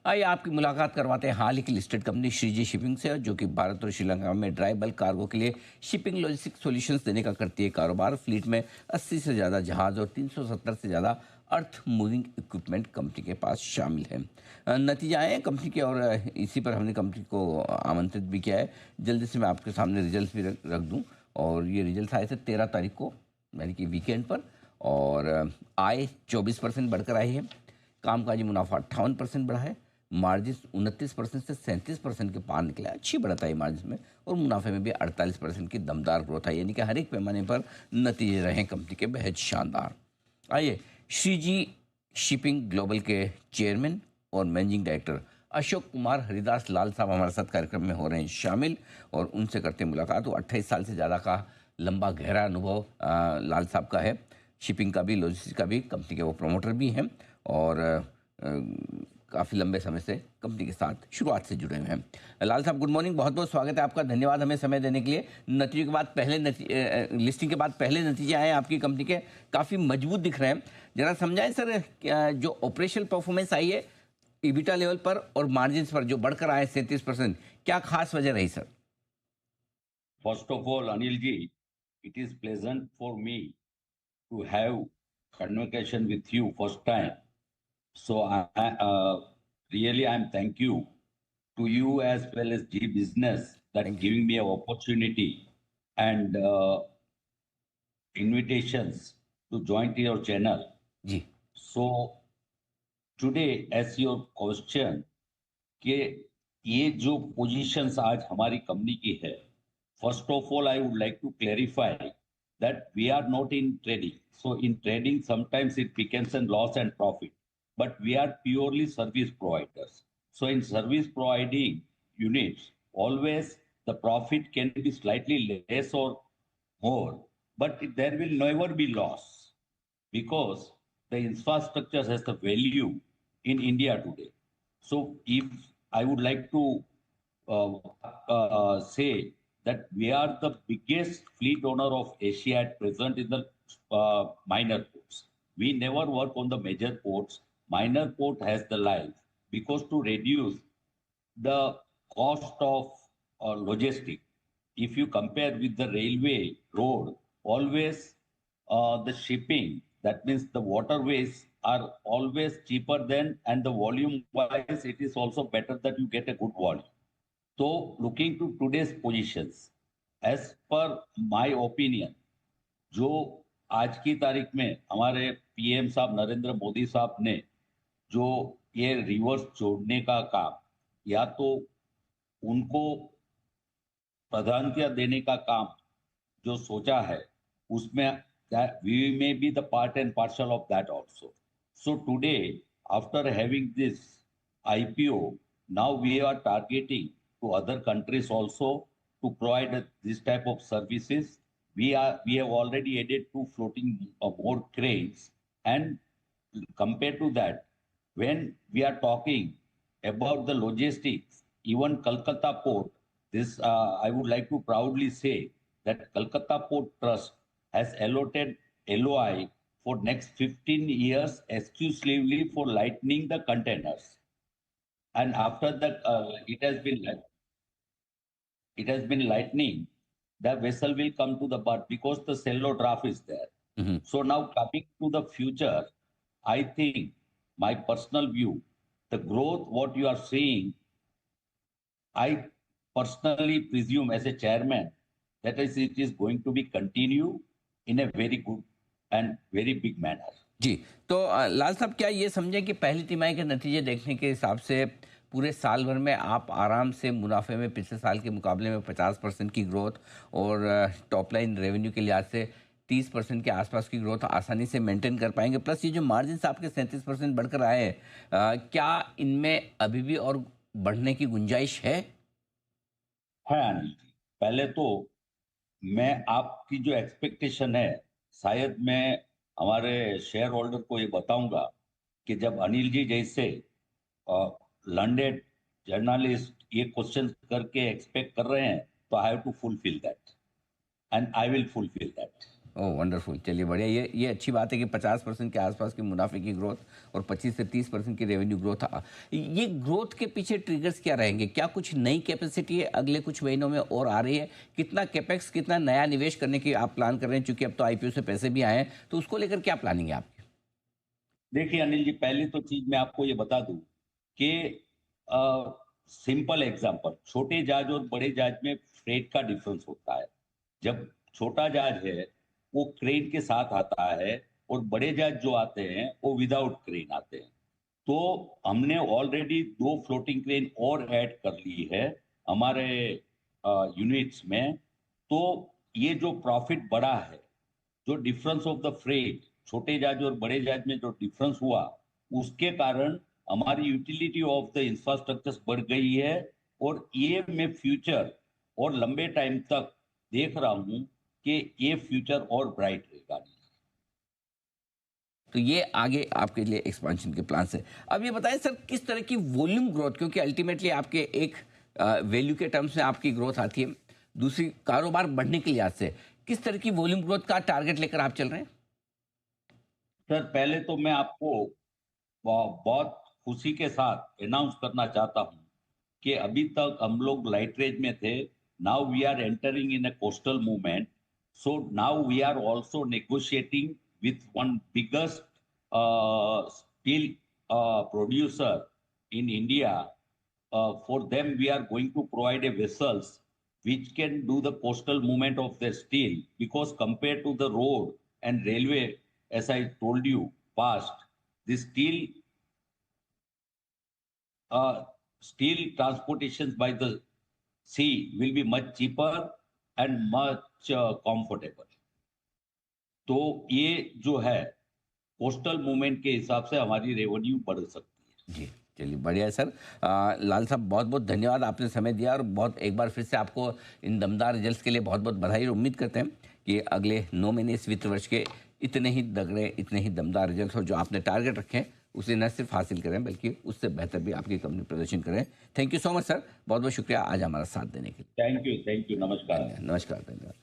आइए आपकी मुलाकात करवाते हैं हाल ही की लिस्टेड कंपनी श्रीजी शिपिंग से, जो कि भारत और श्रीलंका में ड्राई बल्क कार्गो के लिए शिपिंग लॉजिस्टिक सॉल्यूशंस देने का करती है कारोबार। फ्लीट में 80 से ज़्यादा जहाज़ और 370 से ज़्यादा अर्थ मूविंग इक्विपमेंट कंपनी के पास शामिल है। नतीजा आए हैं कंपनी के, और इसी पर हमने कंपनी को आमंत्रित भी किया है। जल्दी से मैं आपके सामने रिजल्ट भी रख दूँ। और ये रिजल्ट आए थे 13 तारीख को, यानी कि वीकेंड पर। और आय 24% बढ़कर आई है। कामकाजी मुनाफा 58% बढ़ा है। मार्जिन 29% से 37% के पार निकला। अच्छी बढ़त आई मार्जिन में, और मुनाफे में भी 48% की दमदार ग्रोथ आई। यानी कि हर एक पैमाने पर नतीजे रहे कंपनी के बेहद शानदार। आइए, श्रीजी शिपिंग ग्लोबल के चेयरमैन और मैनेजिंग डायरेक्टर अशोक कुमार हरिदास लाल साहब हमारे साथ कार्यक्रम में हो रहे हैं शामिल, और उनसे करते हैं मुलाकात। वो 28 साल से ज़्यादा का लंबा गहरा अनुभव लाल साहब का है, शिपिंग का भी, लॉजिस्टिक्स का भी। कंपनी के वो प्रमोटर भी हैं, और काफ़ी लंबे समय से कंपनी के साथ शुरुआत से जुड़े हुए हैं। लाल साहब, गुड मॉर्निंग, बहुत बहुत स्वागत है आपका। धन्यवाद हमें समय देने के लिए। नतीजों के बाद लिस्टिंग के बाद पहले नतीजे आए हैं आपकी कंपनी के, काफ़ी मजबूत दिख रहे हैं। जरा समझाएं सर, जो ऑपरेशनल परफॉर्मेंस आई है ईबिटा लेवल पर और मार्जिन पर जो बढ़कर आए 37%, क्या खास वजह रही sir? First of all, Anilji, it is pleasant for me to have conversation with you first time. So really I'm thank you to you as well as G Business that thank you. giving me an opportunity and invitations to join your channel. जी So today, as your question, कि ये जो positions आज हमारी company की है, first of all, I would like to clarify that we are not in trading. So in trading, sometimes it becomes a loss and profit, but we are purely service providers. So in service providing units, always the profit can be slightly less or more, but there will never be loss because the infrastructure has the value in India today. So if I would like to say that we are the biggest fleet owner of Asia at present in the minor ports. We never work on the major ports. Minor port has the life because to reduce the cost of logistic. If you compare with the railway, road, always the shipping, that means the waterways are always cheaper than, and the volume wise, it is also better that you get a good volume. So looking to today's positions, as per my opinion, जो आज की तारीख में हमारे PM साहब नरेंद्र मोदी साहब ने जो ये रिवर्स जोड़ने का काम, या तो उनको प्राधान्यता देने का काम जो सोचा है, उसमें we may be the part and parcel of that also. So today, after having this IPO, now we are targeting to other countries also to provide this type of services. We have already added 2 floating more cranes, and compared to that, when we are talking about the logistics, even Kolkata port, this I would like to proudly say that Kolkata Port Trust has allotted LOI for next 15 years exclusively for lightening the containers. And after that, it has been lightening. The vessel will come to the berth because the cello draft is there. Hmm. So now coming to the future, I think my personal view, the growth what you are seeing, I personally presume as a chairman that it is going to be continue in a very good and very big manner. जी, तो लाल साहब, क्या ये समझें कि पहली तिमाही के नतीजे देखने के हिसाब से पूरे साल भर में आप आराम से मुनाफे में पिछले साल के मुकाबले में 50% की ग्रोथ, और टॉप लाइन रेवेन्यू के लिहाज से 30% के आसपास की ग्रोथ आसानी से मेंटेन कर पाएंगे? प्लस ये जो मार्जिन आपके 37% बढ़कर आए हैं, क्या इनमें अभी भी और बढ़ने की गुंजाइश है? है अनिल जी, पहले तो मैं आपकी जो एक्सपेक्टेशन है, शायद मैं हमारे शेयर होल्डर को ये बताऊंगा कि जब अनिल जी जैसे लर्नेड जर्नलिस्ट ये क्वेश्चन करके एक्सपेक्ट कर रहे हैं, तो I have to fulfil that and I will fulfil that. Oh wonderful, चलिए बढ़िया। ये अच्छी बात है कि 50% के आसपास की मुनाफे की ग्रोथ और 25 से 30% की रेवेन्यू ग्रोथ। ये ग्रोथ के पीछे ट्रिगर्स क्या रहेंगे? क्या कुछ नई कैपेसिटी है अगले कुछ महीनों में और आ रही है? कितना कैपेक्स, कितना नया निवेश करने की आप प्लान कर रहे हैं? चूंकि अब तो आईपीओ से पैसे भी आए हैं, तो उसको लेकर क्या प्लानिंग है आपकी? देखिए अनिल जी, पहली तो चीज मैं आपको ये बता दूं कि सिंपल एग्जांपल, छोटे जहाज और बड़े जहाज में फ्रेट का डिफरेंस होता है। जब छोटा जहाज है वो क्रेन के साथ आता है, और बड़े जहाज जो आते हैं वो विदाउट क्रेन आते हैं। तो हमने ऑलरेडी 2 फ्लोटिंग क्रेन और ऐड कर ली है हमारे यूनिट्स में। तो ये जो प्रॉफिट बढ़ा है, जो डिफरेंस ऑफ द फ्रेट, छोटे जहाज और बड़े जहाज में जो डिफरेंस हुआ, उसके कारण हमारी यूटिलिटी ऑफ द इंफ्रास्ट्रक्चर बढ़ गई है। और ये मैं फ्यूचर और लंबे टाइम तक देख रहा हूं कि ये फ्यूचर और ब्राइट रहेगा। तो ये आगे आपके लिए एक्सपेंशन के प्लान है। अब ये बताएं सर, किस तरह की वॉल्यूम ग्रोथ, क्योंकि अल्टीमेटली आपके एक वैल्यू के टर्म्स में आपकी ग्रोथ आती है, दूसरी कारोबार बढ़ने के लिहाज से किस तरह की वॉल्यूम ग्रोथ का टारगेट लेकर आप चल रहे हैं? सर पहले तो मैं आपको बहुत खुशी के साथ अनाउंस करना चाहता हूं कि अभी तक हम लोग लाइट रेंज में थे। Now we are entering in a coastal movement. So now we are also negotiating with one biggest steel producer in India. For them, we are going to provide a vessels which can do the coastal movement of the steel, because compared to the road and railway, as I told you past, the uh, steel transportations by the sea will be much cheaper and much comfortable. तो ये जो है coastal movement के हिसाब से हमारी revenue बढ़ सकती है। जी, चलिए बढ़िया है सर। लाल साहब, बहुत बहुत धन्यवाद, आपने समय दिया, और बहुत एक बार फिर से आपको इन दमदार रिजल्ट्स के लिए बहुत बहुत बधाई, और उम्मीद करते हैं कि अगले 9 महीने इस वित्त वर्ष के इतने ही तगड़े, इतने ही दमदार रिजल्ट्स, और जो आपने टारगेट रखे हैं उसे न सिर्फ हासिल करें बल्कि उससे बेहतर भी आपकी कंपनी प्रदर्शन करें। Thank you so much sir, बहुत बहुत शुक्रिया आज हमारा साथ देने के लिए। थैंक यू, नमस्कार। नमस्कार, धन्यवाद।